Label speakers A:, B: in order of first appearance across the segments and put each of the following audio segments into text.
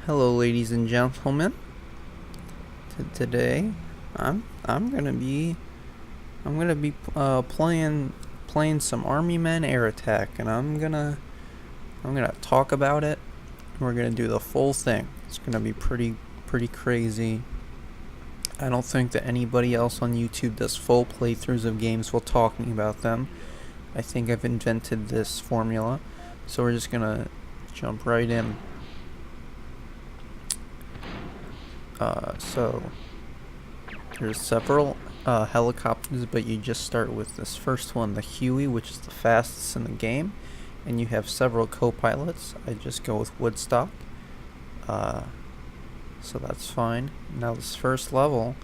A: Hello, ladies and gentlemen. Today, I'm gonna be playing some Army Men Air Attack, and I'm gonna talk about it. We're gonna do the full thing. It's gonna be pretty crazy. I don't think that anybody else on YouTube does full playthroughs of games while talking about them. I think I've invented this formula, so we're just gonna jump right in. So there's several helicopters, but you just start with this first one, the Huey, which is the fastest in the game, and you have several co-pilots. I just go with Woodstock, so that's fine. Now this first level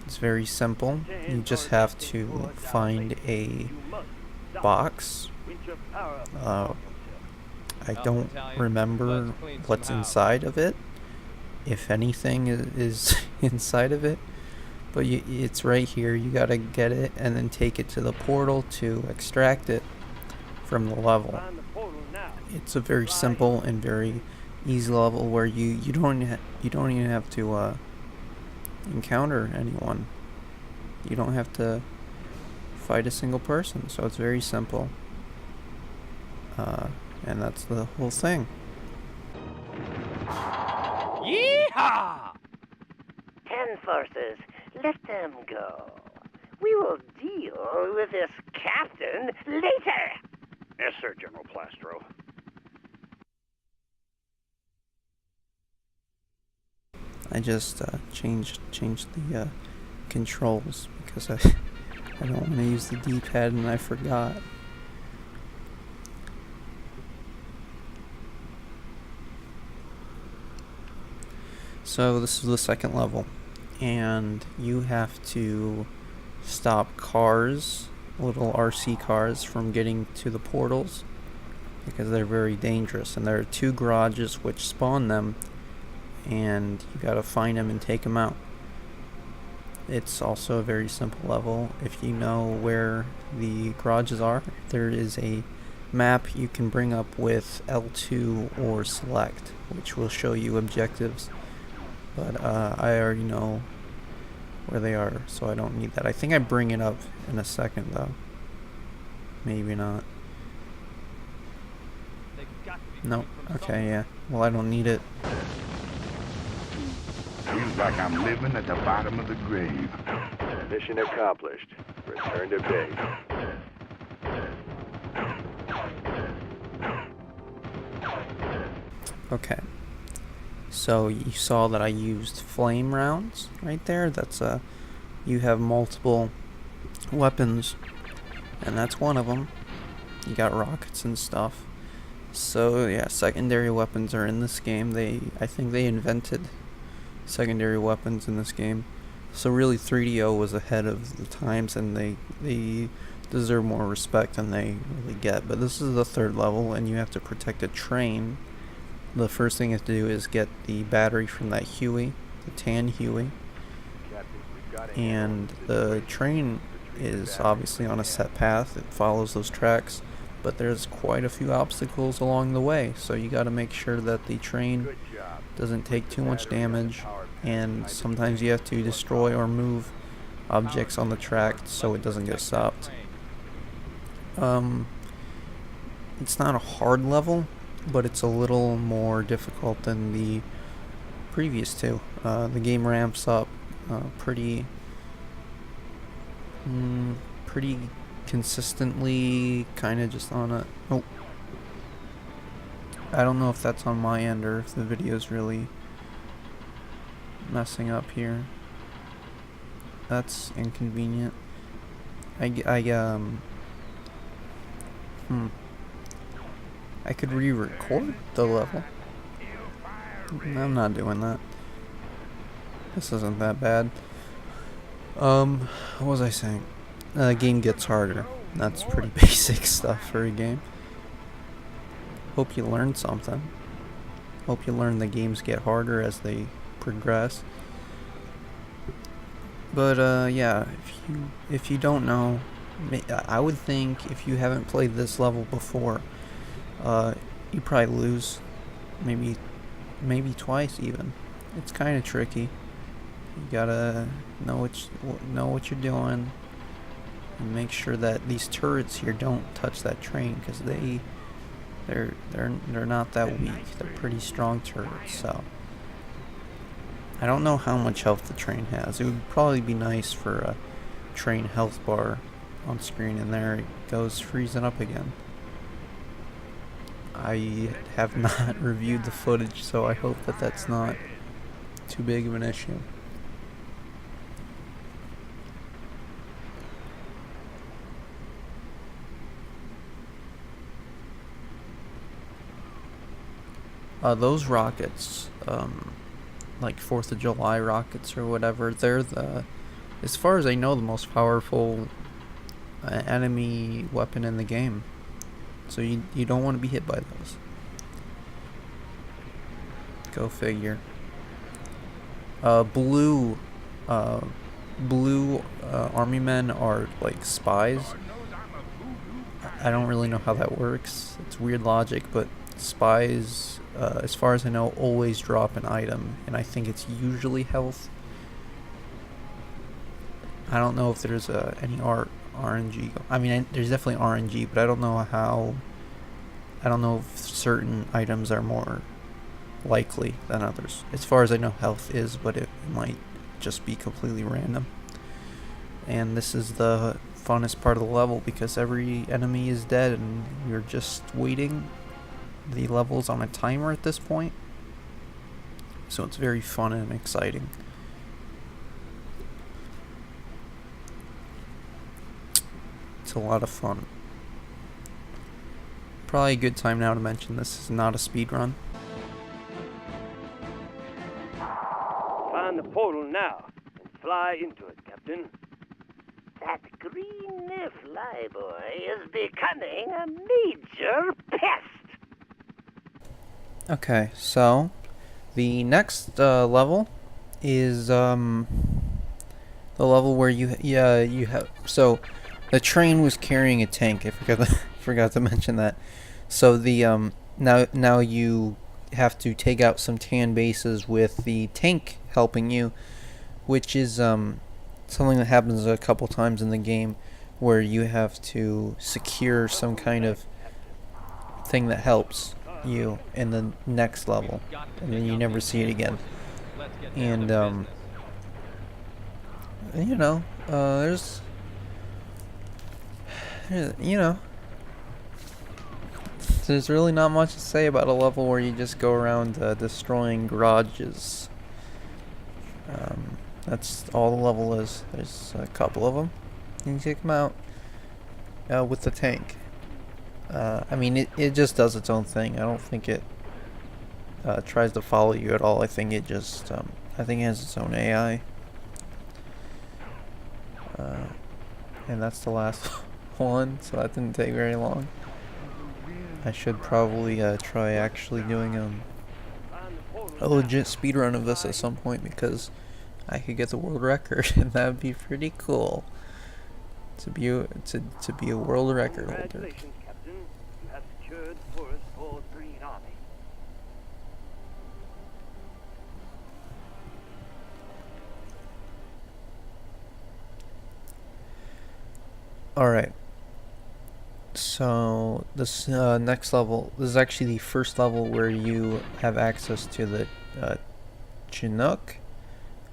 A: is very simple. You just have to find a box. I don't remember what's inside of it, if anything is inside of it, but it's right here. You gotta get it and then take it to the portal to extract it from the level. It's a very simple and very easy level where you don't even have to encounter anyone. You don't have to fight a single person, so it's very simple. And that's the whole thing.
B: Yeehaw! 10 forces, let them go. We will deal with this captain later.
C: Yes, sir, General Plastro.
A: I just changed the controls because I don't want to use the D-pad and I forgot. So this is the second level, and you have to stop cars, little RC cars, from getting to the portals because they're very dangerous, and there are 2 garages which spawn them, and you gotta find them and take them out. It's also a very simple level. If you know where the garages are, there is a map you can bring up with L2 or select, which will show you objectives. But I already know where they are, so I don't need that. I think I bring it up in a second, though. Maybe not. Nope. Okay, yeah. Well, I don't need it.
D: Feels like I'm living at the bottom of the grave.
C: Mission accomplished. Return to base.
A: Okay. So you saw that I used flame rounds right there. That's you have multiple weapons, and that's one of them. You got rockets and stuff. So yeah, secondary weapons are in this game. I think they invented secondary weapons in this game. So really 3DO was ahead of the times, and they deserve more respect than they really get. But this is the third level, and you have to protect a train. The first thing you have to do is get the battery from that Huey, the tan Huey. And the train is obviously on a set path. It follows those tracks, but there's quite a few obstacles along the way, so you got to make sure that the train doesn't take too much damage, and sometimes you have to destroy or move objects on the track so it doesn't get stopped. It's not a hard level, but it's a little more difficult than the previous 2. The game ramps up pretty consistently, kind of just on a... Oh. I don't know if that's on my end or if the video's really messing up here. That's inconvenient. I could re-record the level. I'm not doing that. This isn't that bad. What was I saying? The game gets harder. That's pretty basic stuff for a game. Hope you learned something. Hope you learned the games get harder as they progress. But yeah, if you don't know, I would think if you haven't played this level before, you probably lose maybe maybe twice even. It's kind of tricky. You gotta know what you're doing, and make sure that these turrets here don't touch that train, because they're not that weak. They're pretty strong turrets. So I don't know how much health the train has. It would probably be nice for a train health bar on screen, and there it goes freezing up again. I have not reviewed the footage, so I hope that that's not too big of an issue. Those rockets, like 4th of July rockets or whatever, they're as far as I know, the most powerful enemy weapon in the game. So you don't want to be hit by those. Go figure. Blue army men are like spies. I don't really know how that works. It's weird logic, but spies, as far as I know, always drop an item, and I think it's usually health. I don't know if there's any RNG. I mean, there's definitely RNG, but I don't know how. I don't know if certain items are more likely than others. As far as I know, health is, but it might just be completely random. And this is the funnest part of the level, because every enemy is dead and you're just waiting. The level's on a timer at this point, so it's very fun and exciting. It's a lot of fun. Probably a good time now to mention this is not a speed run.
B: Find the portal now and fly into it, Captain. That green flyboy is becoming a major pest.
A: Okay, so the next level is the level where you have, so the train was carrying a tank. I forgot to mention that. So the now you have to take out some tan bases with the tank helping you, which is something that happens a couple times in the game, where you have to secure some kind of thing that helps you in the next level, and then you never see it again. And you know, there's really not much to say about a level where you just go around destroying garages. That's all the level is. There's a couple of them. You can take them out with the tank. I mean, it just does its own thing. I don't think it tries to follow you at all. I think it just, I think it has its own AI. And that's the last one, so that didn't take very long. I should probably try actually doing a legit speedrun of this at some point, because I could get the world record, and that would be pretty cool. To be a world record holder.
B: Congratulations, Captain. You have secured the forest for the Green Army.
A: Alright. So this next level, this is actually the first level where you have access to the Chinook,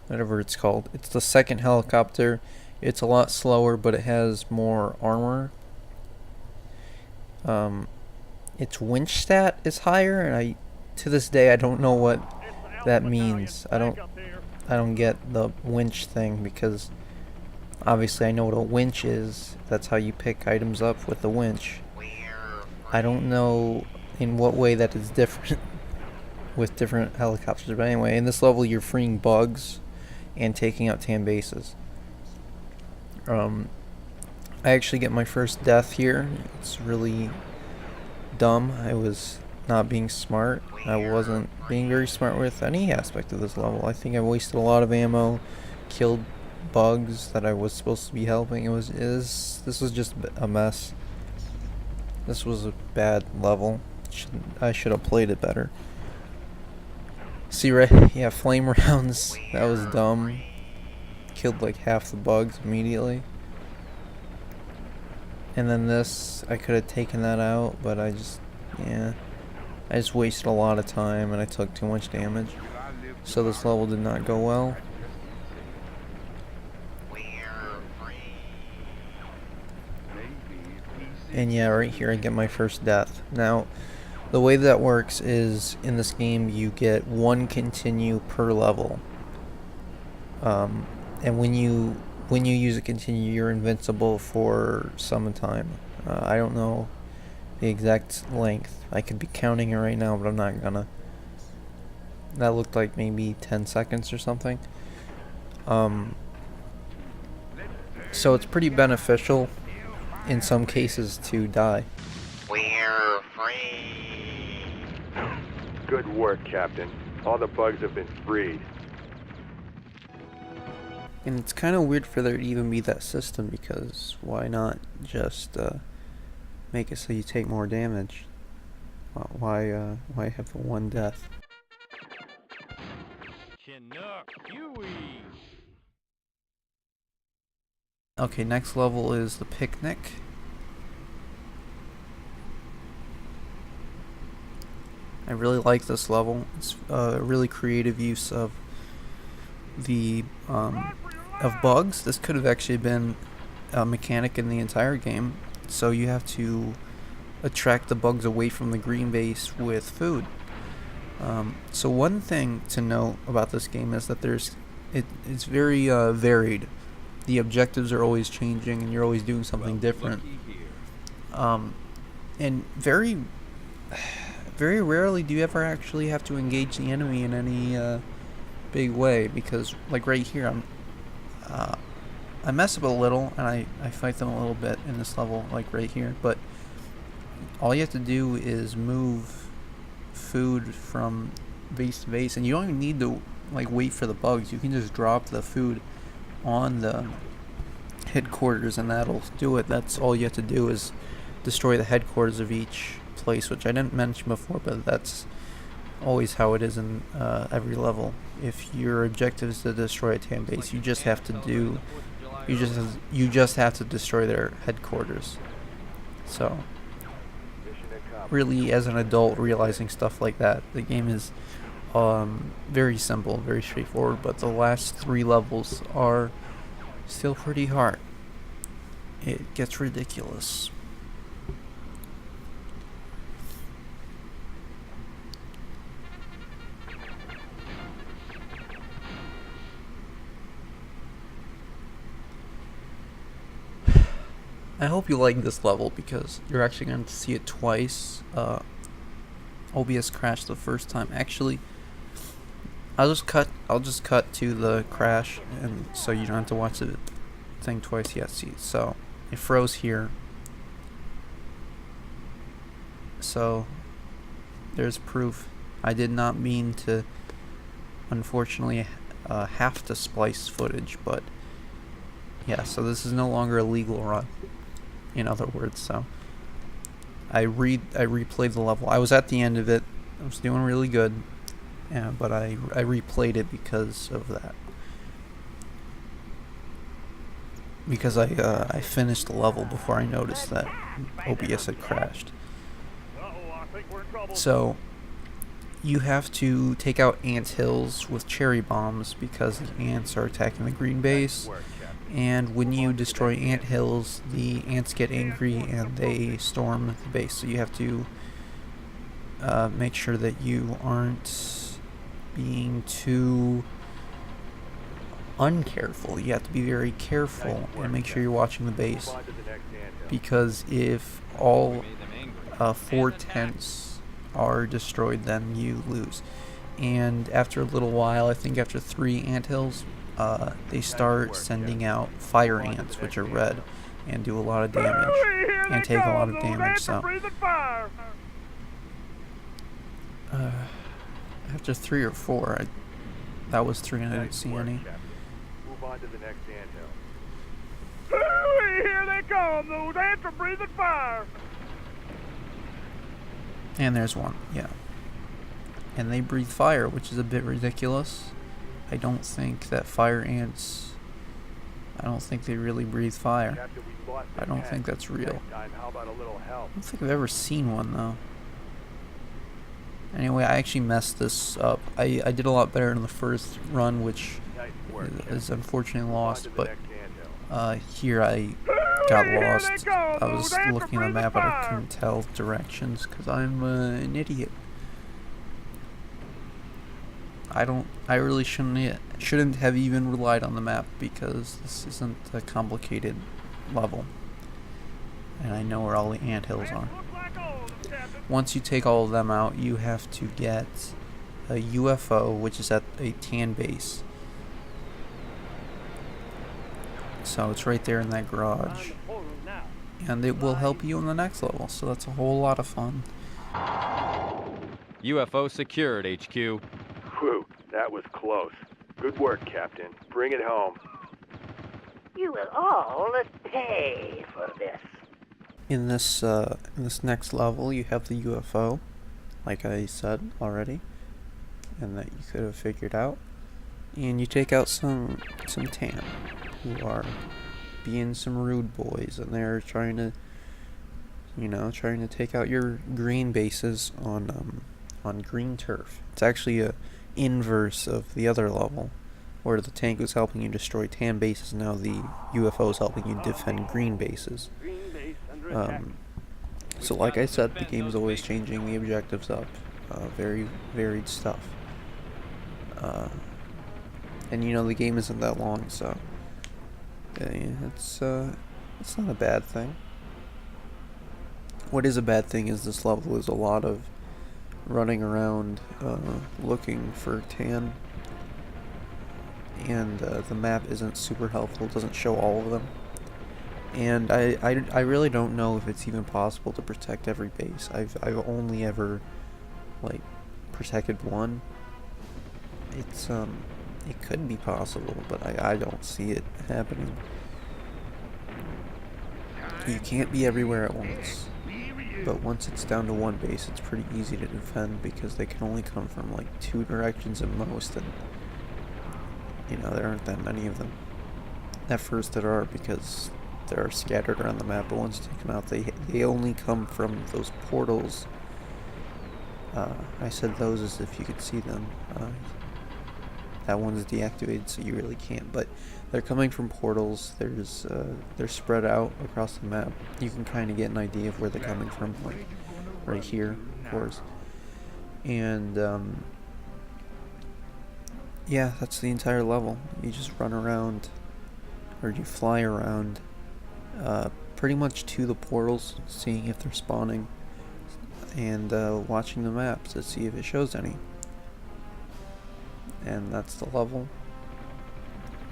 A: whatever it's called. It's the second helicopter. It's a lot slower, but it has more armor. Its winch stat is higher, and to this day I don't know what that means. I don't get the winch thing, because obviously I know what a winch is. That's how you pick items up with the winch. I don't know in what way that is different with different helicopters, but anyway, in this level you're freeing bugs and taking out tan bases. I actually get my first death here. It's really dumb. I was not being smart. I wasn't being very smart with any aspect of this level. I think I wasted a lot of ammo, killed bugs that I was supposed to be helping. This was just a mess. This was a bad level. I should have played it better. See, right? Yeah, flame rounds. That was dumb. Killed like half the bugs immediately. And then this, I could have taken that out, but I just wasted a lot of time and I took too much damage. So this level did not go well. And yeah, right here I get my first death. Now, the way that works is in this game you get one continue per level. And when you use a continue, you're invincible for some time. I don't know the exact length. I could be counting it right now, but I'm not gonna. That looked like maybe 10 seconds or something. So it's pretty beneficial in some cases to die.
E: We're free.
C: Good work, Captain. All the bugs have been freed.
A: And it's kind of weird for there to even be that system, because why not just make it so you take more damage? Why have the one death?
B: Chinook, Huey.
A: Okay, next level is the picnic. I really like this level. It's a really creative use of the of bugs. This could have actually been a mechanic in the entire game. So you have to attract the bugs away from the green base with food. So one thing to note about this game is that it's very varied. The objectives are always changing, and you're always doing something different. And very rarely do you ever actually have to engage the enemy in any big way, because like right here, I mess up a little and I fight them a little bit in this level, like right here. But all you have to do is move food from base to base, and you don't even need to like wait for the bugs. You can just drop the food on the headquarters and that'll do it. That's all you have to do, is destroy the headquarters of each place, which I didn't mention before, but that's always how it is in every level. If your objective is to destroy a tan base, you just have to destroy their headquarters. So really, as an adult realizing stuff like that, the game is very simple, very straightforward, but the last 3 levels are still pretty hard. It gets ridiculous. I hope you like this level, because you're actually going to see it twice. OBS crashed the first time. Actually, I'll just cut to the crash, and so you don't have to watch the thing twice. Yeah, see, so it froze here. So there's proof. I did not mean to, unfortunately, have to splice footage, but yeah, so this is no longer a legal run, in other words. So I replayed the level. I was at the end of it. I was doing really good. Yeah, but I replayed it because of that. Because I finished the level before I noticed that OBS had crashed.
B: I think we're in trouble.
A: So you have to take out ant hills with cherry bombs, because the ants are attacking the green base. And when you destroy ant hills, the ants get angry and they storm the base. So you have to make sure that you aren't being too uncareful. You have to be very careful and make sure you're watching the base, because if all 4 tents are destroyed, then you lose. And after a little while, I think after 3 anthills, they start sending out fire ants, which are red and do a lot of damage and take a lot of damage. So after 3 or 4, that was 3 and I didn't see any.
C: Move on to the next anthill.
B: Here they come! Those ants are breathing fire!
A: And there's one, yeah. and they breathe fire, which is a bit ridiculous. I don't think that fire ants, I don't think they really breathe fire.
C: Captain, we lost
A: I
C: the
A: don't
C: tank.
A: think that's real.
C: Next time, how about a little help?
A: I don't think I've ever seen one though. Anyway, I actually messed this up. I did a lot better in the first run, which
C: Nice work,
A: is unfortunately
C: On
A: lost,
C: to the
A: but
C: next anthill.
A: here I got lost. I was looking at the map and I couldn't tell directions because I'm an idiot. I really shouldn't have even relied on the map because this isn't a complicated level. And I know where all the anthills are. Once you take all of them out, you have to get a UFO, which is at a tan base. So it's right there in that garage. And it will help you in the next level, so that's a whole lot of fun.
F: UFO secured, HQ.
C: Whew, that was close. Good work, Captain. Bring it home.
E: You will all pay for this.
A: In this next level, you have the UFO, like I said already, and that you could have figured out. And you take out some tan, who are being some rude boys, and they're trying to take out your green bases on green turf. It's actually a inverse of the other level, where the tank was helping you destroy tan bases. Now the UFO is helping you defend green bases. So like I said, the game is always changing the objectives up. Very varied stuff. And the game isn't that long, so it's not a bad thing. What is a bad thing is this level is a lot of running around looking for tan, and the map isn't super helpful. It doesn't show all of them. And I really don't know if it's even possible to protect every base. I've only ever protected one. It could be possible, but I don't see it happening. You can't be everywhere at once. But once it's down to one base, it's pretty easy to defend because they can only come from 2 directions at most, and there aren't that many of them. At first there are because they are scattered around the map, but once you take them out, they only come from those portals. I said those as if you could see them. That one's deactivated, so you really can't. But they're coming from portals. They're spread out across the map. You can kind of get an idea of where they're coming from, right here, of course. And yeah, that's the entire level. You just run around, or you fly around, pretty much to the portals, seeing if they're spawning, and watching the map to see if it shows any. And that's the level,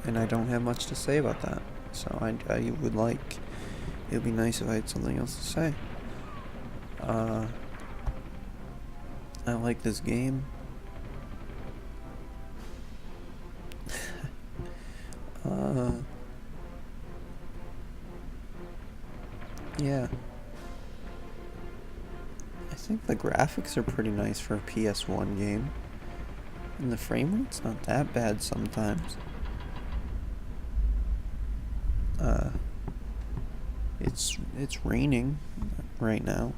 A: and I don't have much to say about that, so it would be nice if I had something else to say. I like this game. Yeah, I think the graphics are pretty nice for a PS1 game. And the frame rate's not that bad sometimes. It's raining right now.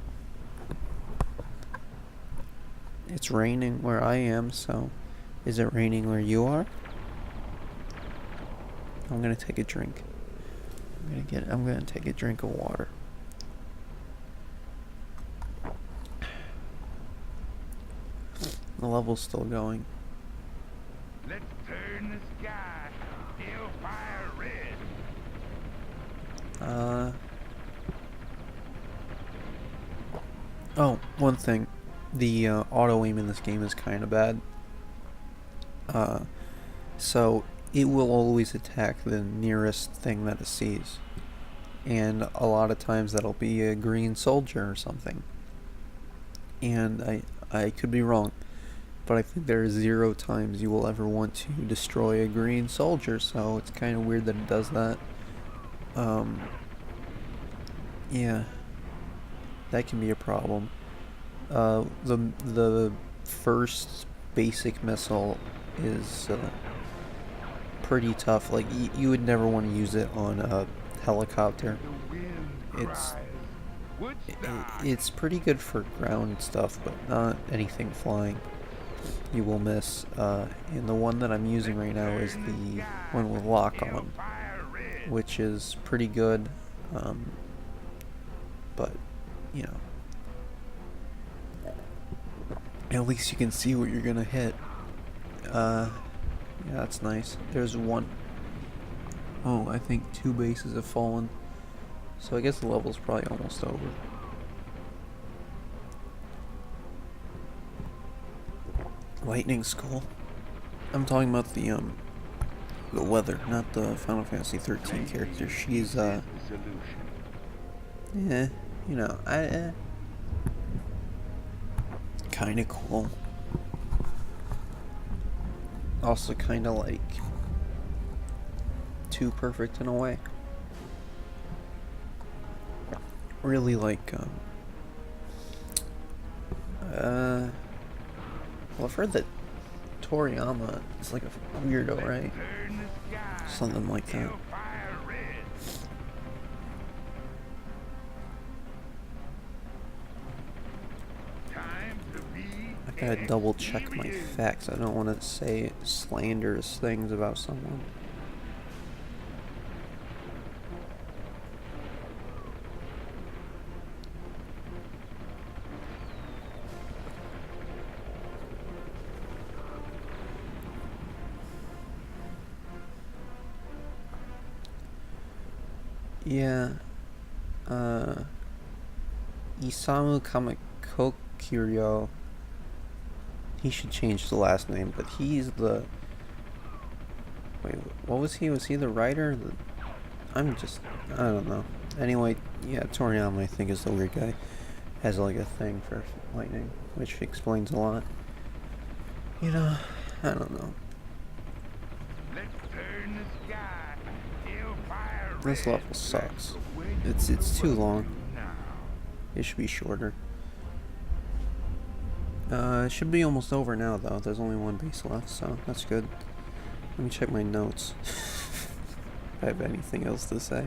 A: It's raining where I am, so is it raining where you are? I'm gonna take a drink. I'm gonna take a drink of water. The level's still going.
D: Let's turn the sky hellfire red.
A: Oh, one thing. The auto aim in this game is kind of bad. So it will always attack the nearest thing that it sees. And a lot of times that'll be a green soldier or something. And I could be wrong, but I think there are 0 times you will ever want to destroy a green soldier, so it's kind of weird that it does that. Yeah, that can be a problem. The first basic missile is pretty tough. Like, you would never want to use it on a helicopter.
D: The wind
A: It's
D: cries, Woodstock.
A: it's pretty good for ground stuff, but not anything flying. You will miss. And the one that I'm using right now is the one with lock on,
D: Hellfire Red.
A: which is pretty good. But, you know, at least you can see what you're gonna hit. Yeah, that's nice. There's one. Oh, I think 2 bases have fallen. So I guess the level's probably almost over. Lightning's cool. I'm talking about the weather, not the Final Fantasy 13 character. She's
D: The solution.
A: yeah, you know, kind of cool. Also kind of like too perfect in a way. Really like well, I've heard that Toriyama is like a weirdo, right?
D: Turn the sky.
A: Something like that.
D: Hellfire Red. Time to be
A: I gotta double check my
D: experienced.
A: facts. I don't want to say slanderous things about someone. Yeah, Isamu Kamakokiryo. He should change the last name, but he's the. Wait, what was he? Was he the writer? I don't know. Anyway, yeah, Toriyama, I think, is the weird guy. Has like a thing for lightning, which explains a lot. You know, I don't know.
D: Let's turn the sky. Hellfire
A: This
D: Red.
A: level sucks.
D: Where
A: It's
D: you
A: too
D: want
A: long.
D: to now.
A: It should be shorter. It should be almost over now, though. There's only 1 base left, so that's good. Let me check my notes. If I have anything else to say.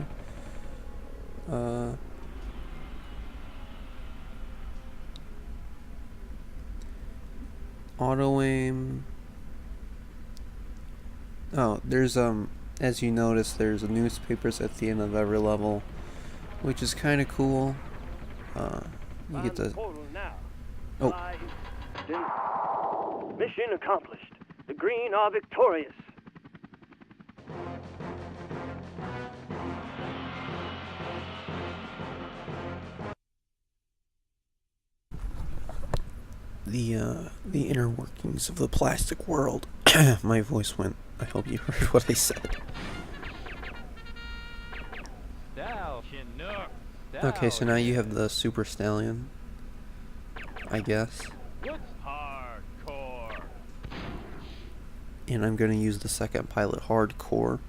A: Auto aim. Oh, there's as you notice, there's newspapers at the end of every level, which is kind of cool. You
B: Find
A: get
B: the
A: to.
B: portal now.
A: Oh.
B: Fly. Mission accomplished. The Green are victorious.
A: The inner workings of the plastic world. My voice went. I hope you heard what I said. Okay, so now you have the Super Stallion, I guess.
B: Hardcore.
A: And I'm gonna use the second pilot, Hardcore.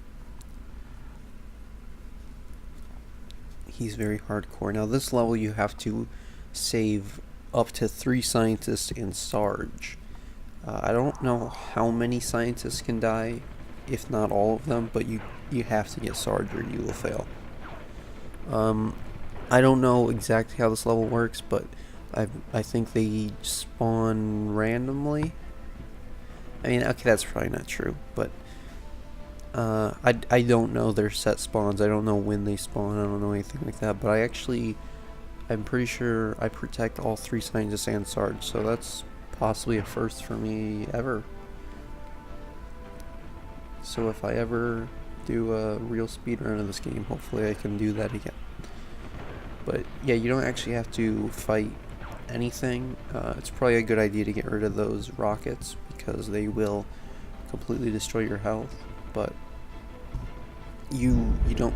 A: He's very hardcore. Now this level you have to save up to 3 scientists and Sarge. I don't know how many scientists can die, if not all of them, but you have to get Sarge or you will fail. I don't know exactly how this level works, but I think they spawn randomly. I mean, okay, that's probably not true, but I don't know their set spawns. I don't know when they spawn. I don't know anything like that, but I'm pretty sure I protect all 3 scientists and Sarge, so that's possibly a first for me ever. So if I ever do a real speedrun of this game, hopefully I can do that again. But yeah, you don't actually have to fight anything. It's probably a good idea to get rid of those rockets because they will completely destroy your health. But you don't.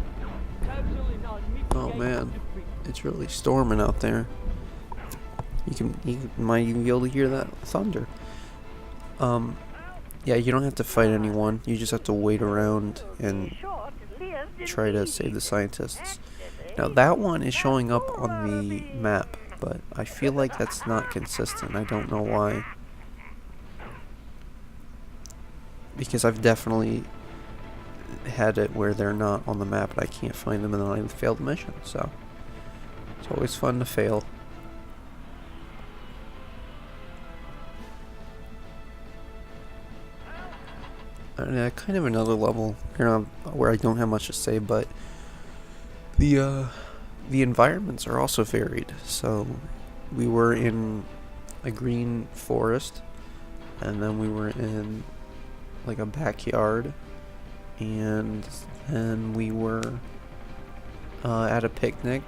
A: Oh man, it's really storming out there. You might even be able to hear that thunder. Yeah, you don't have to fight anyone. You just have to wait around and try to save the scientists. Now that one is showing up on the map, but I feel like that's not consistent. I don't know why. because I've definitely had it where they're not on the map and I can't find them and then I fail the mission. So it's always fun to fail. And kind of another level here where I don't have much to say, but the environments are also varied. So we were in a green forest, and then we were in like a backyard, and then we were at a picnic,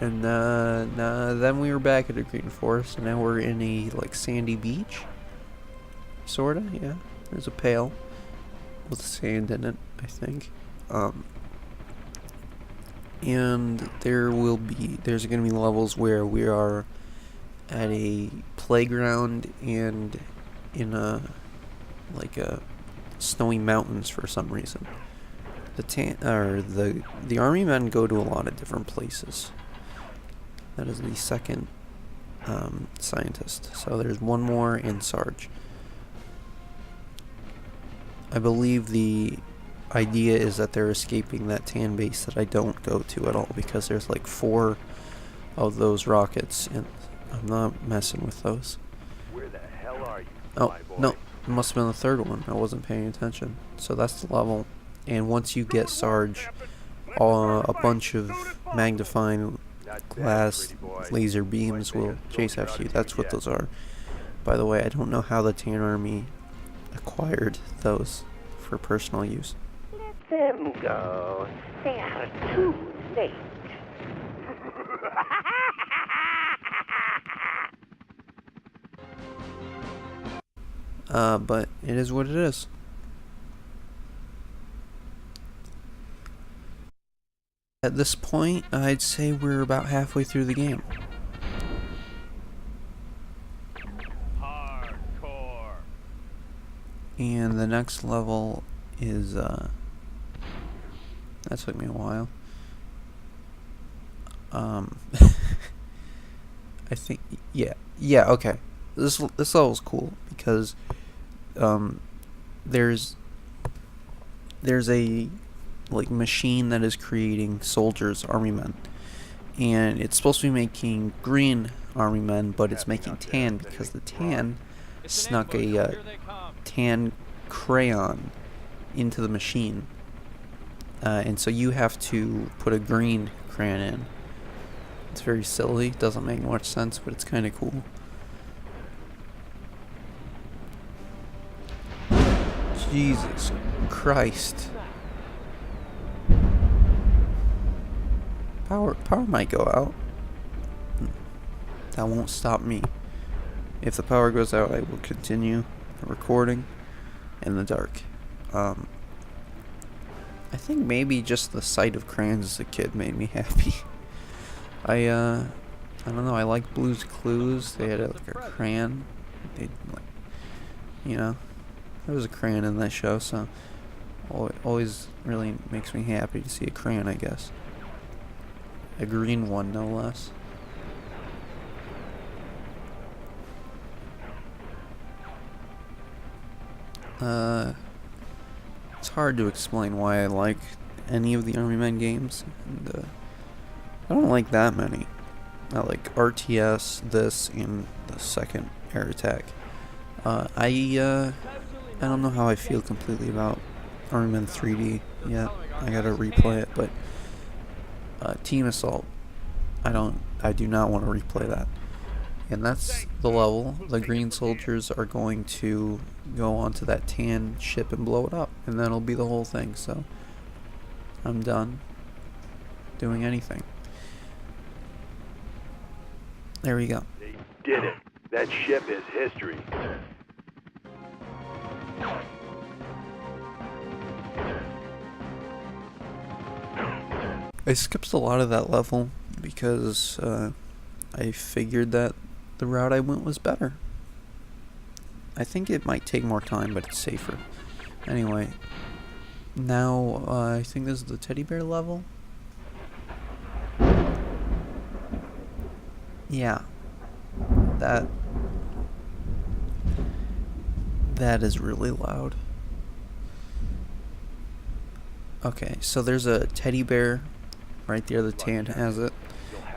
A: and then we were back at a green forest, and now we're in a like sandy beach, sorta. Yeah, there's a pail with sand in it, I think. And there's gonna be levels where we are at a playground and in a snowy mountains for some reason. The army men go to a lot of different places. That is the second scientist. So there's one more in Sarge. I believe the idea is that they're escaping that tan base that I don't go to at all, because there's like 4 of those rockets and I'm not messing with those.
C: Where the hell are you,
A: Oh,
C: my boy?
A: no, it must have been the third one. I wasn't paying attention. So that's the level, and once you get Sarge, a bunch of magnifying
C: Not bad,
A: glass
C: pretty boy.
A: laser beams will chase after you. That's what those are. By the way, I don't know how the Tan Army acquired those for personal use.
E: Let them go. They are too late.
A: But it is what it is. At this point, I'd say we're about halfway through the game.
B: Hardcore.
A: And the next level is, that took me a while. I think, yeah, okay. This level's cool because, there's a, like, machine that is creating soldiers, army men. And it's supposed to be making green army men, but it's making tan because the tan snuck a tan crayon into the machine. And so you have to put a green crayon in. It's very silly, doesn't make much sense, but it's kind of cool. Jesus Christ. Power might go out. That won't stop me. If the power goes out, I will continue recording in the dark. I think maybe just the sight of crayons as a kid made me happy. I don't know, I like Blue's Clues. They had like a crayon. They there was a crayon in that show, so always really makes me happy to see a crayon, I guess. A green one, no less. It's hard to explain why I like any of the Army Men games, and I don't like that many. I like RTS, this, and the second Air Attack. I don't know how I feel completely about Army Men 3D yet. I gotta replay it, but Team Assault, I do not want to replay that. And that's the level. The green soldiers are going to go onto that tan ship and blow it up, and that'll be the whole thing. So I'm done doing anything. There we go.
C: They did it. That ship is history.
A: I skipped a lot of that level because I figured that the route I went was better. I think it might take more time, but it's safer. Anyway, now I think this is the teddy bear level. Yeah, that is really loud. Okay, so there's a teddy bear right there. The tan has it,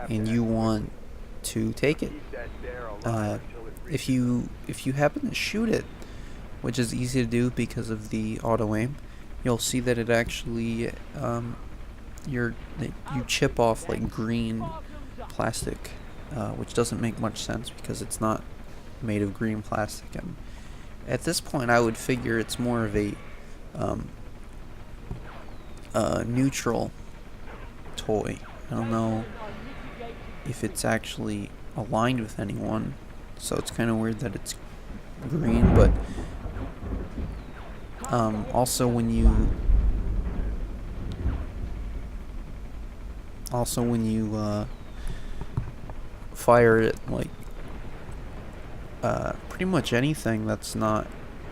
A: and you want to take it.
C: Keep that bear alive until it
A: If
C: reaches
A: you happen to shoot it, which is easy to do because of the auto aim, you'll see that it actually you chip off like green plastic, which doesn't make much sense because it's not made of green plastic. And at this point, I would figure it's more of a neutral toy. I don't know if it's actually aligned with anyone, so it's kind of weird that it's green. But also when you fire it, like pretty much anything that's not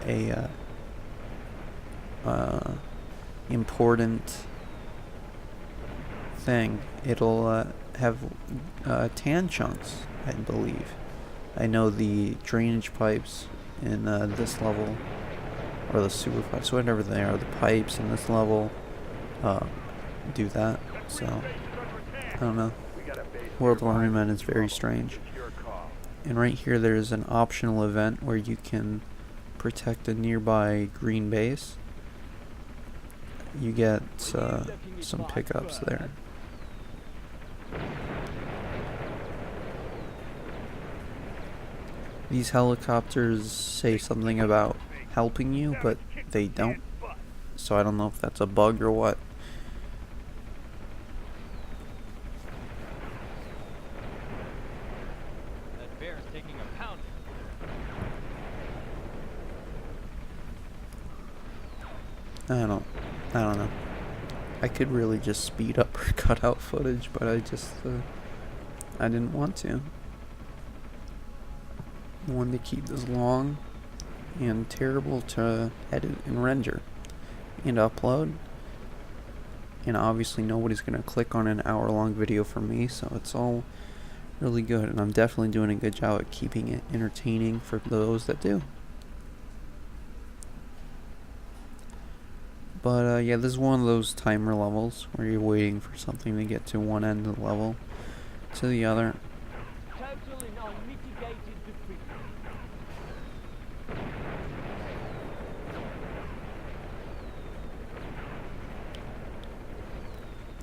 A: a important thing, it'll have tan chunks, I believe. I know the drainage pipes in this level, or the sewer pipes, whatever they are, the pipes in this level do that. So I don't know.
C: we got a base
A: World
C: nearby.
A: War Men is very strange.
C: Secure call.
A: And right here there's an optional event where you can protect a nearby green base. You get some pickups there. These helicopters say something about helping you, but they don't. So I don't know if that's a bug or what.
F: That bear's taking a pounding.
A: I don't know. I could really just speed up or cut out footage, but I didn't want to. I wanted to keep this long and terrible to edit and render and upload. And obviously nobody's gonna click on an hour-long video from me, so it's all really good. And I'm definitely doing a good job at keeping it entertaining for those that do. But yeah, this is one of those timer levels where you're waiting for something to get to one end of the level to the other.
B: Total in unmitigated defeat.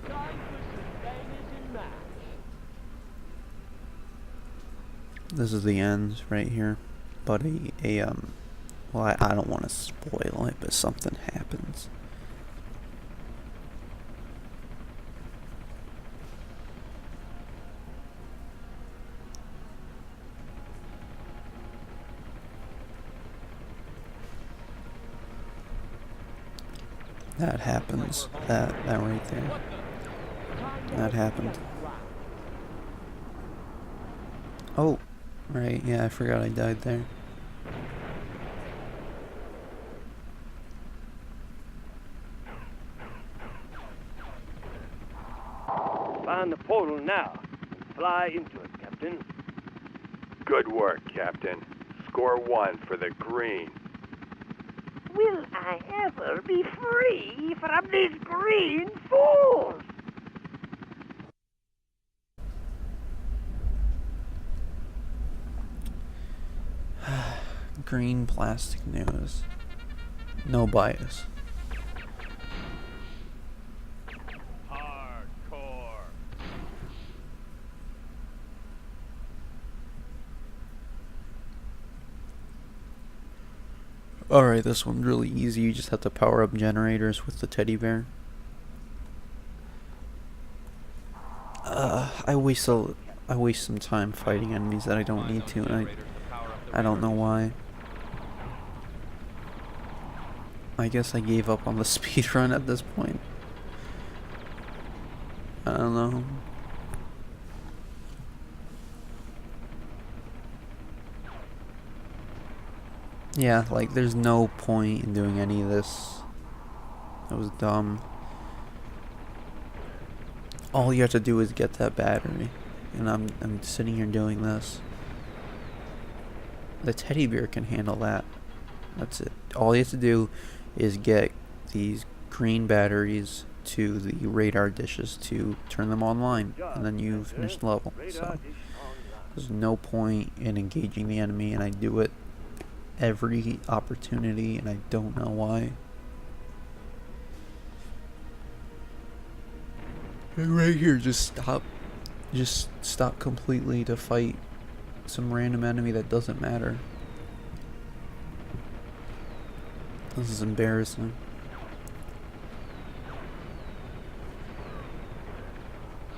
B: Time for some bangers and mash.
A: This is the end right here. But well, I don't want to spoil it, but something happens. That happens. That right there. That happened. Oh, right. Yeah, I forgot I died there.
B: Find the portal now. Fly into it, Captain.
C: Good work, Captain. Score 1 for the green.
E: Will I ever be free from these green fools?
A: Green plastic news. No bias.
D: Hardcore.
A: Alright, this one's really easy. You just have to power up generators with the teddy bear. I waste some time fighting enemies that I don't need to, and I don't know why. I guess I gave up on the speed run at this point. I don't know. Yeah, like there's no point in doing any of this. That was dumb. All you have to do is get that battery, and I'm sitting here doing this. The teddy bear can handle that. That's it. All you have to do is get these green batteries to the radar dishes to turn them online, and then you finish the level. So there's no point in engaging the enemy, and I do it every opportunity, and I don't know why. And right here, just stop completely to fight some random enemy that doesn't matter. This is embarrassing.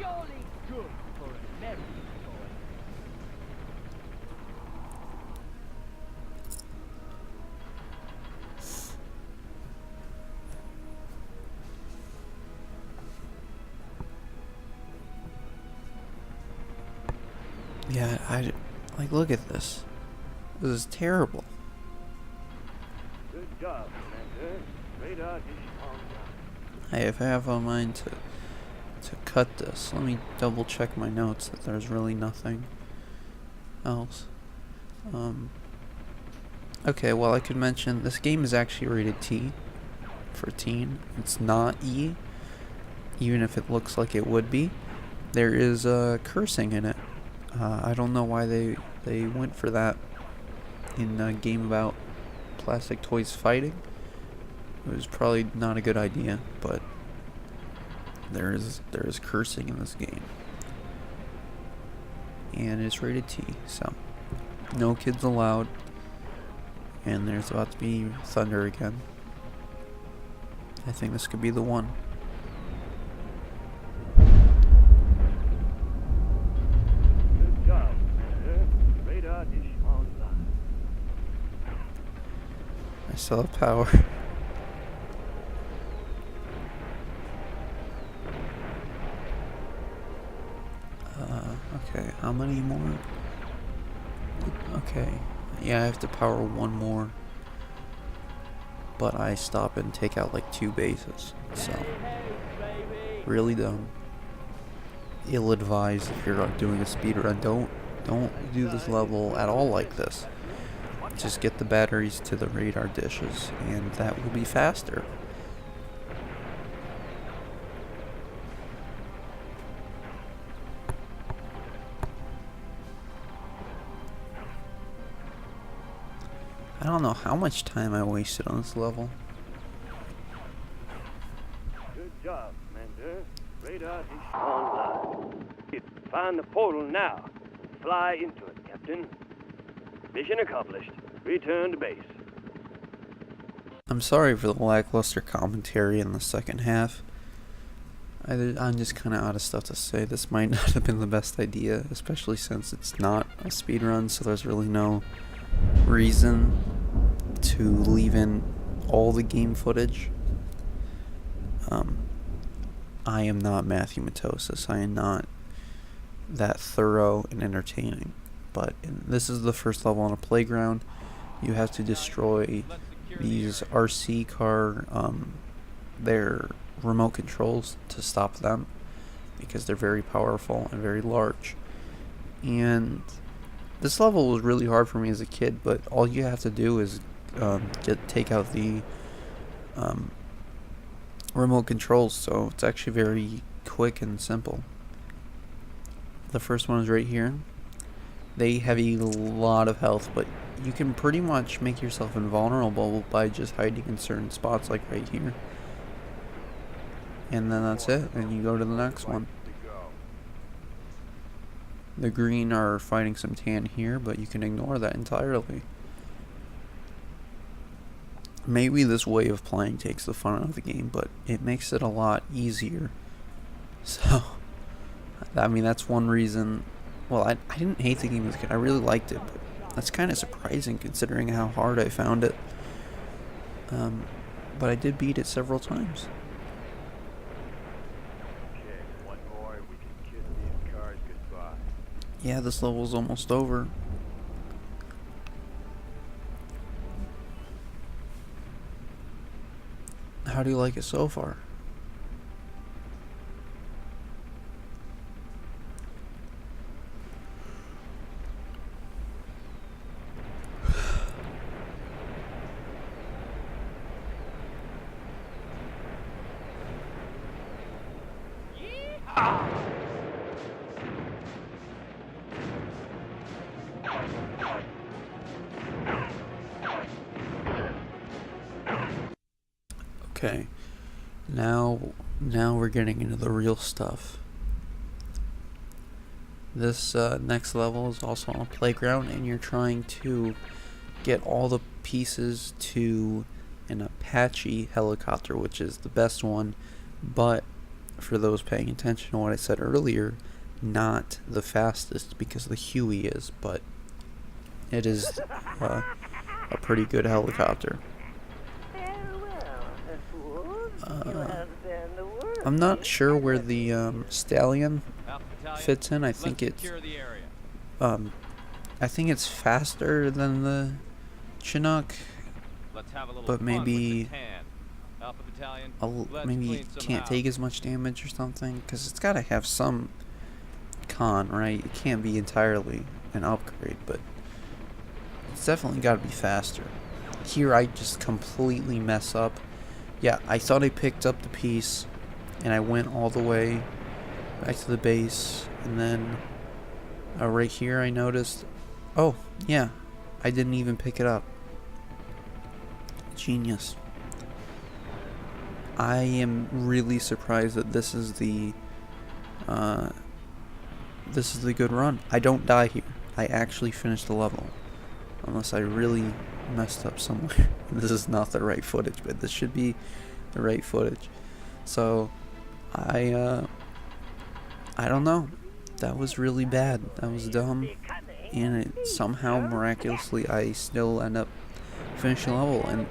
F: Jolly good for an American boy.
A: Yeah, like, look at this. This is terrible.
B: Good job, Commander. Radar dish online.
A: I have half on mind to cut this. Let me double check my notes that there's really nothing else. Okay, well, I could mention this game is actually rated T for teen. It's not E, even if it looks like it would be. There is cursing in it. I don't know why they went for that in a game about plastic toys fighting. It was probably not a good idea, but there is cursing in this game, and it's rated T, so no kids allowed. And there's about to be thunder again. I think this could be the one.
B: Good job, Commander. Radar dish online.
A: I still have power. Okay, how many more? Okay, yeah, I have to power one more, but I stop and take out like 2 bases, so really dumb. Ill-advised if you're doing a speedrun. Don't do this level at all like this. Just get the batteries to the radar dishes, and that will be faster. I don't know how much time I wasted on this level.
B: Good job, Commander. Radar dish online. Find the portal now. Fly into it, Captain. Mission accomplished. Return to base.
A: I'm sorry for the lackluster commentary in the second half. I'm just kind of out of stuff to say. This might not have been the best idea, especially since it's not a speedrun, so there's really no reason to leave in all the game footage. I am not Matthew Matosis. I am not that thorough and entertaining. But this is the first level on a playground. You have to destroy these RC car, their remote controls to stop them, because they're very powerful and very large. And this level was really hard for me as a kid, but all you have to do is take out the remote controls, so it's actually very quick and simple. The first one is right here. They have a lot of health, but you can pretty much make yourself invulnerable by just hiding in certain spots, like right here. And then that's it, and you go to the next one. The green are fighting some tan here, but you can ignore that entirely. Maybe this way of playing takes the fun out of the game, but it makes it a lot easier. So, I mean, that's one reason. Well, I didn't hate the game as a kid. I really liked it, but that's kind of surprising considering how hard I found it. But I did beat it several times.
C: Okay, one more and we can kiss these cars goodbye.
A: Yeah, this level's almost over. How do you like it so far? Okay, now we're getting into the real stuff. This next level is also on a playground, and you're trying to get all the pieces to an Apache helicopter, which is the best one, but for those paying attention to what I said earlier, not the fastest, because the Huey is, but it is a pretty good helicopter. I'm not sure where the Stallion fits in. I think it's faster than the Chinook, but maybe maybe it can't take as much damage or something, because it's got to have some con, right? It can't be entirely an upgrade, but it's definitely got to be faster. Here I just completely mess up. Yeah, I thought I picked up the piece, and I went all the way back to the base, and then right here I noticed, oh yeah, I didn't even pick it up. Genius. I am really surprised that this is the good run. I don't die here. I actually finished the level, unless I really messed up somewhere. This is not the right footage, but this should be the right footage. So I don't know. That was really bad. That was dumb, and it somehow miraculously I still end up finishing the level, and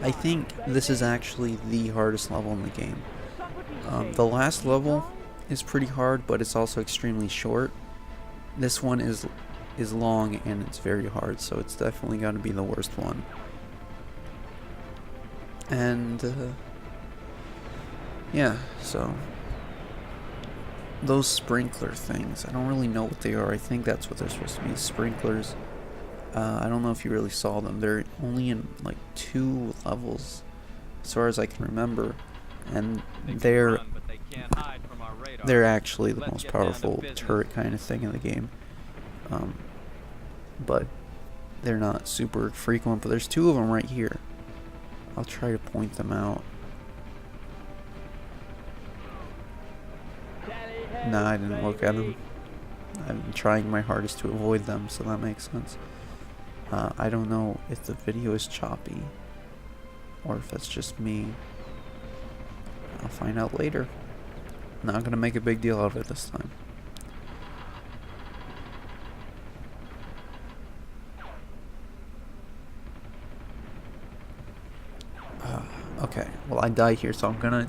A: I think this is actually the hardest level in the game. The last level is pretty hard, but it's also extremely short. This one is long and it's very hard, so it's definitely going to be the worst one. And yeah, so those sprinkler things, I don't really know what they are. I think that's what they're supposed to be, sprinklers. I don't know if you really saw them. They're only in like 2 levels as far as I can remember, and they're actually the most powerful turret kind of thing in the game. But they're not super frequent, but there's 2 of them right here. I'll try to point them out. Nah, I didn't look at them. I'm trying my hardest to avoid them, so that makes sense. I don't know if the video is choppy or if that's just me. I'll find out later. Not gonna make a big deal out of it this time. Okay, well I die here, so I'm gonna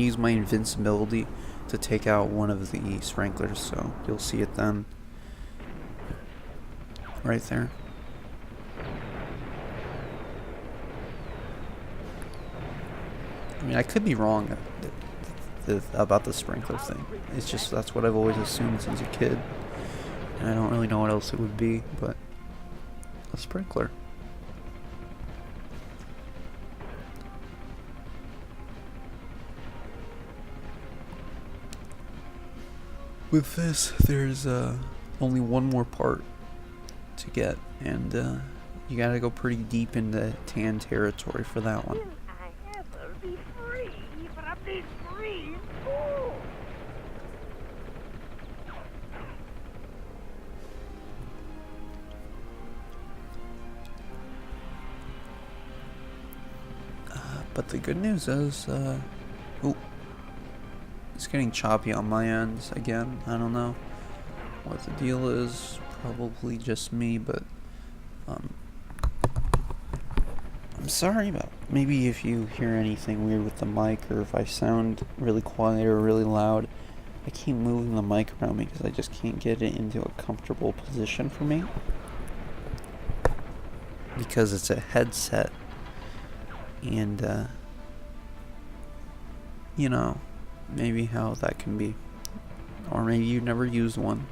A: use my invincibility to take out one of the sprinklers, so you'll see it then. Right there. I mean, I could be wrong about the sprinkler thing. It's just, that's what I've always assumed since a kid. And I don't really know what else it would be, but a sprinkler. With this, there's only one more part to get, and you gotta go pretty deep into tan territory for that one.
E: I ever be free from this green pool?
A: But the good news is, ooh, it's getting choppy on my end again. I don't know what the deal is. Probably just me, but I'm sorry about maybe if you hear anything weird with the mic, or if I sound really quiet or really loud. I keep moving the mic around because I just can't get it into a comfortable position for me, because it's a headset, and you know, maybe how that can be, or maybe you've never used one.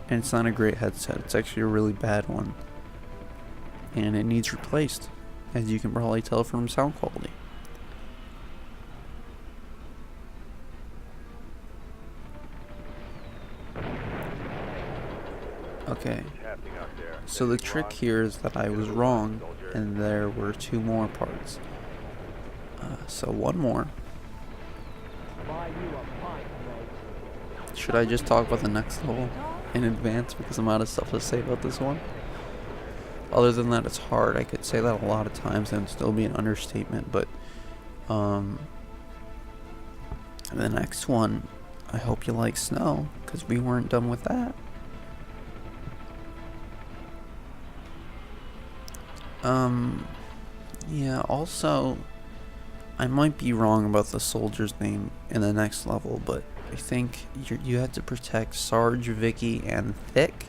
A: And it's not a great headset. It's actually a really bad one, and it needs replaced, as you can probably tell from sound quality. Okay.
C: What's happening out there?
A: So the trick here is that I was wrong, and there were 2 more parts. So one more.
F: Buy you a pint, mate.
A: Should I just talk about the next level in advance because I'm out of stuff to say about this one? Other than that, it's hard. I could say that a lot of times and still be an understatement, but the next one, I hope you like snow, because we weren't done with that. Yeah, also, I might be wrong about the soldier's name in the next level, but I think you have to protect Sarge, Vicky, and Thick.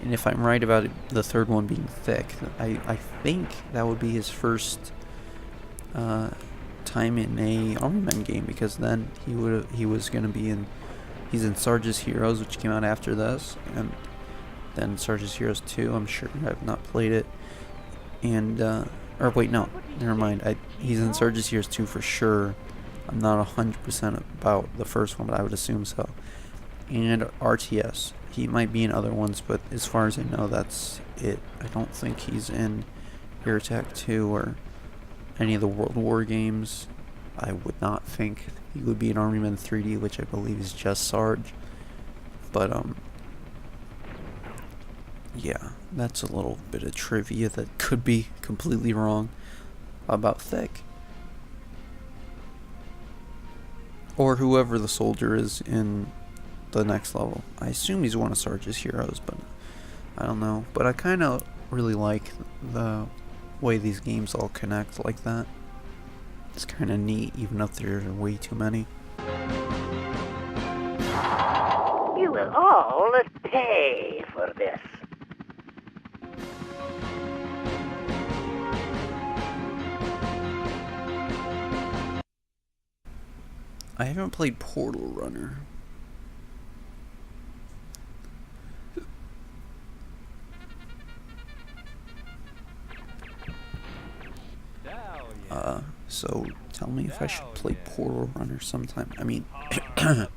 A: And if I'm right about it, the third one being Thick, I think that would be his first time in a Army Men game, because then he was gonna be he's in Sarge's Heroes, which came out after this, and then Sarge's Heroes 2. I'm sure I've not played it, and or wait, no, never mind. He's in Sarge's Heroes 2 for sure. I'm not 100% about the first one, but I would assume so. And RTS. He might be in other ones, but as far as I know, that's it. I don't think he's in Air Attack 2 or any of the World War games. I would not think he would be in Army Men 3D, which I believe is just Sarge. But, yeah, that's a little bit of trivia that could be completely wrong about Thick. Or whoever the soldier is in the next level. I assume he's one of Sarge's heroes, but I don't know. But I kind of really like the way these games all connect like that. It's kind of neat, even if there are way too many.
E: You will all pay for this.
A: I haven't played Portal Runner. So tell me if I should play Portal Runner sometime. I mean, I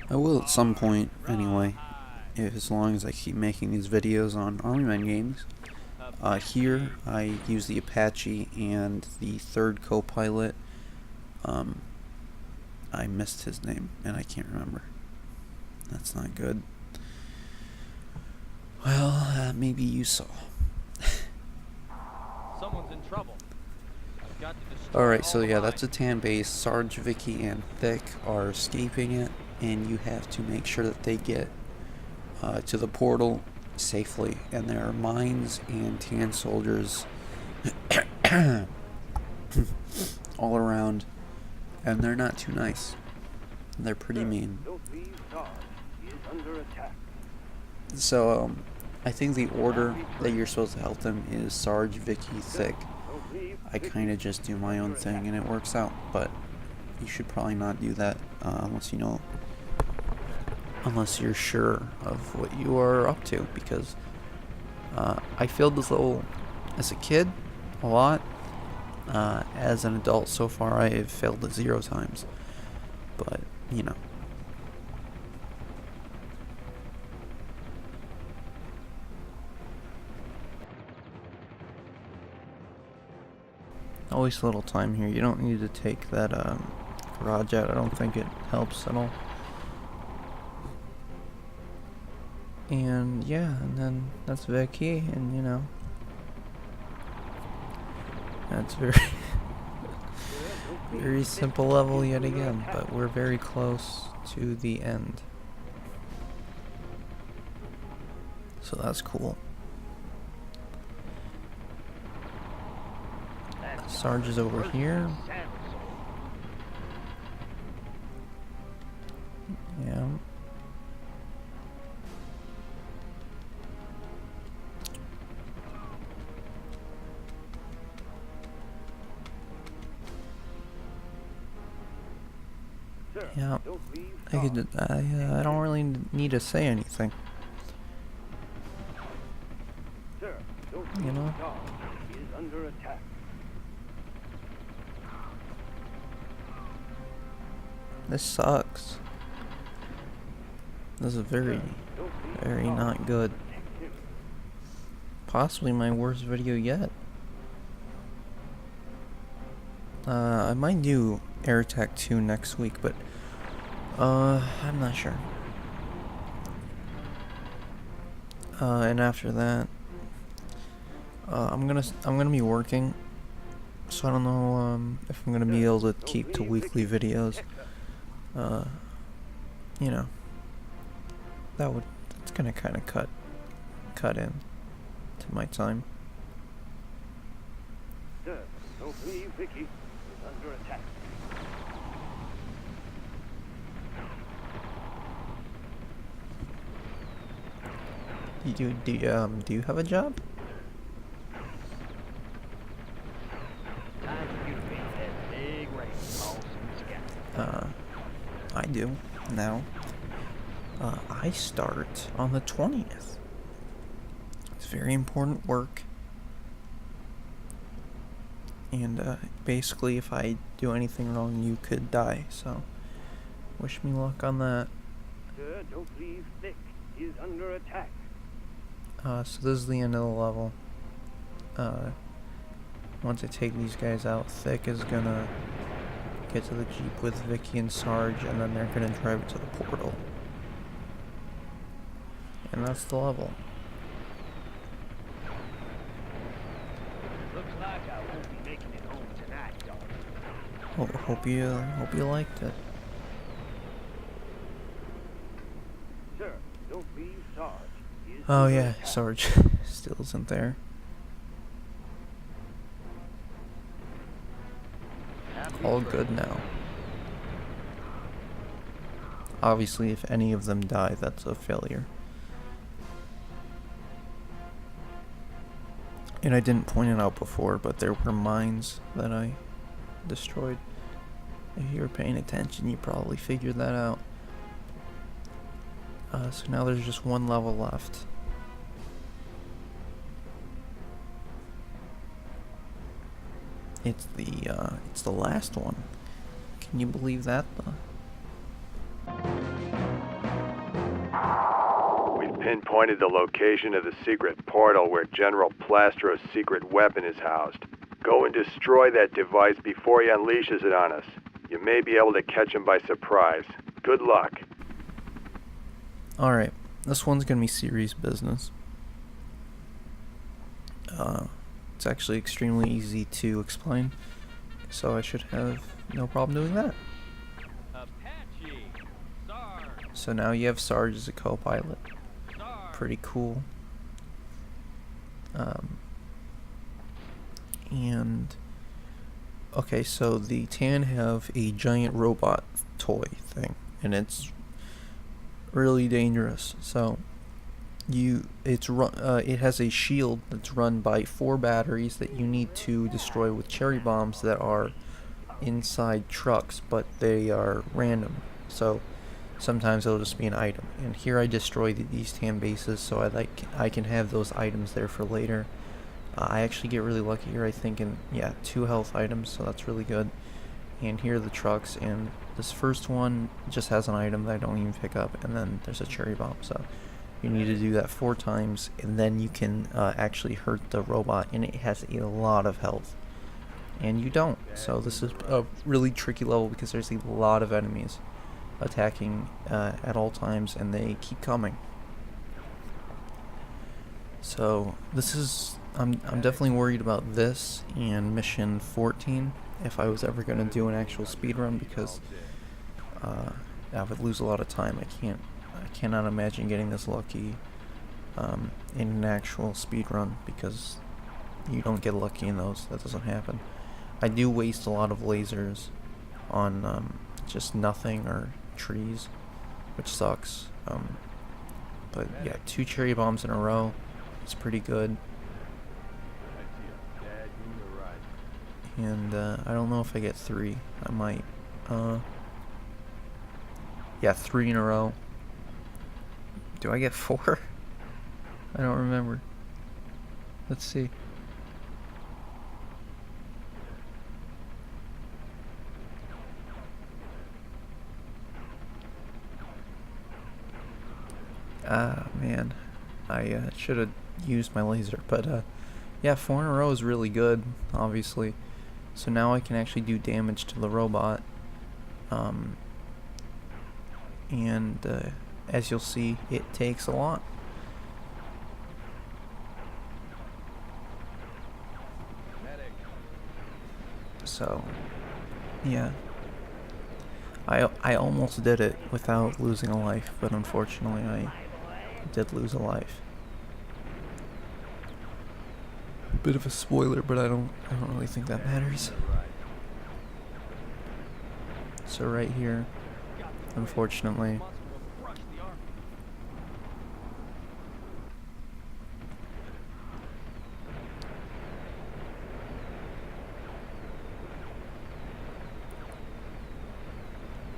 A: will at some point anyway, as long as I keep making these videos on Army Men games. Here I use the Apache and the third co-pilot. I missed his name and I can't remember. That's not good. Well, maybe you saw.
F: Someone's in trouble. I've got to destroy
A: Alright, so
F: all the
A: yeah, that's a
F: mines.
A: tan base. Sarge, Vicky, and Thick are escaping it, and you have to make sure that they get to the portal safely. And there are mines and tan soldiers all around, and they're not too nice. They're pretty mean.
B: Don't leave Sarge. He is under attack.
A: So, I think the order that you're supposed to help them is Sarge, Vicky, Thick.
B: Don't leave.
A: I kind of just do my own thing and it works out, but you should probably not do that unless you're sure of what you are up to, because I failed this level as a kid a lot. As an adult so far I have failed it 0 times, but you know. I'll waste a little time here. You don't need to take that garage out. I don't think it helps at all. And yeah, and then that's Vicky, and you know, that's very simple level yet again, but we're very close to the end. So that's cool. Sarge is over here. Yeah.
B: Sir,
A: Yeah.
B: don't leave
A: I don't really need to say anything.
B: Sir, don't
A: You
B: leave
A: know?
B: Sarge. He is under attack.
A: This sucks. This is very not good. Possibly my worst video yet. I might do Air Attack 2 next week, but I'm not sure. And after that, I'm gonna be working, so I don't know if I'm gonna be able to keep to weekly videos. You know, that's gonna kind of cut in to my time.
B: Sir, don't leave Vicky. He's under attack.
A: Do you have a job?
F: Time for you to paint that big ring all in the sky.
A: I do now. I start on the 20th. It's very important work. And basically, if I do anything wrong, you could die. So, wish me luck on that.
B: Sir, don't leave Vic. He's under attack.
A: So this is the end of the level. Once I take these guys out, Thick is gonna get to the Jeep with Vicky and Sarge, and then they're gonna drive it to the portal. And that's the level.
F: Looks like I won't be making it home tonight, dog.
A: Hope you liked it.
B: Sir, don't leave Sarge. He's
A: Oh
B: under
A: yeah,
B: attack.
A: Sarge still isn't there. All good now. Obviously, if any of them die, that's a failure. And I didn't point it out before, but there were mines that I destroyed. If you were paying attention, you probably figured that out. So now there's just one level left. It's the last one. Can you believe that?
C: We've pinpointed the location of the secret portal where General Plastro's secret weapon is housed. Go and destroy that device before he unleashes it on us. You may be able to catch him by surprise. Good luck.
A: Alright, this one's gonna be serious business. It's actually extremely easy to explain, so I should have no problem doing that.
F: Apache! Sarge!
A: So now you have Sarge as a co-pilot.
F: Sarge!
A: Pretty cool. And okay, so the Tan have a giant robot toy thing, and it's really dangerous. So it has a shield that's run by 4 batteries that you need to destroy with cherry bombs that are inside trucks, but they are random. So sometimes it'll just be an item. And here I destroyed these Tan bases, so I can have those items there for later. I actually get really lucky here, I think, in 2 health items, so that's really good. And here are the trucks, and this first one just has an item that I don't even pick up, and then there's a cherry bomb. So you need to do that 4 times, and then you can actually hurt the robot, and it has a lot of health. And you don't. So this is a really tricky level because there's a lot of enemies attacking at all times, and they keep coming. So this is I'm definitely worried about this and mission 14 if I was ever going to do an actual speedrun, because I would lose a lot of time. I cannot imagine getting this lucky in an actual speedrun, because you don't get lucky in those. That doesn't happen. I do waste a lot of lasers on just nothing or trees, which sucks. But yeah, 2 cherry bombs in a row is pretty good. And I don't know if I get 3. I might. Yeah, 3 in a row. Do I get 4? I don't remember. Let's see. Ah, man. I should have used my laser, but yeah, 4 in a row is really good, obviously. So now I can actually do damage to the robot. And as you'll see, it takes a lot. So, yeah. I almost did it without losing a life, but unfortunately I did lose a life. Bit of a spoiler, but I don't really think that matters. So right here, unfortunately,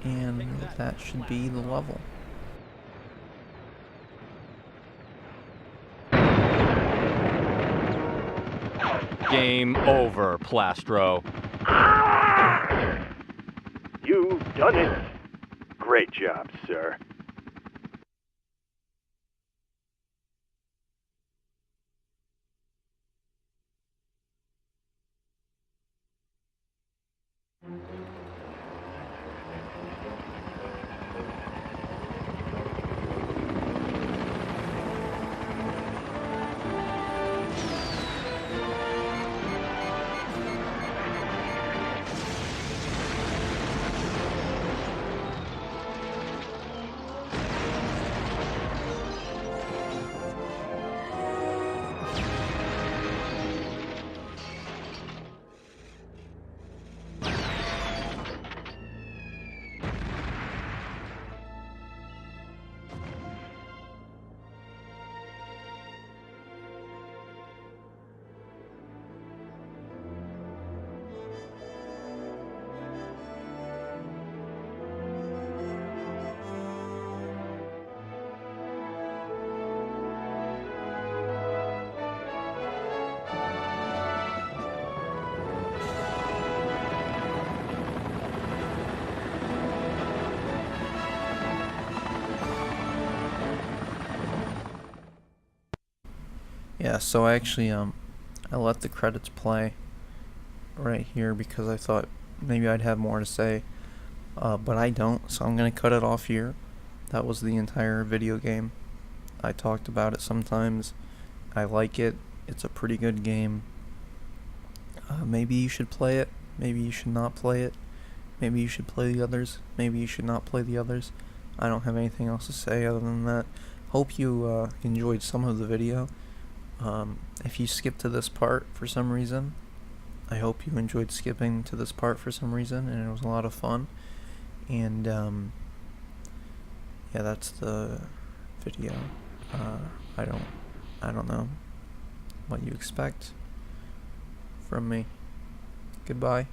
A: and that should be the level.
G: Game over, Plastro.
B: You've done it.
C: Great job, sir.
A: Yeah, so I actually I let the credits play right here because I thought maybe I'd have more to say, but I don't, so I'm gonna cut it off here. That was the entire video game. I talked about it sometimes. I like it. It's a pretty good game. Maybe you should play it. Maybe you should not play it. Maybe you should play the others. Maybe you should not play the others. I don't have anything else to say other than that. Hope you enjoyed some of the video. If you skipped to this part for some reason, I hope you enjoyed skipping to this part for some reason, and it was a lot of fun. And yeah, that's the video. I don't know what you expect from me. Goodbye.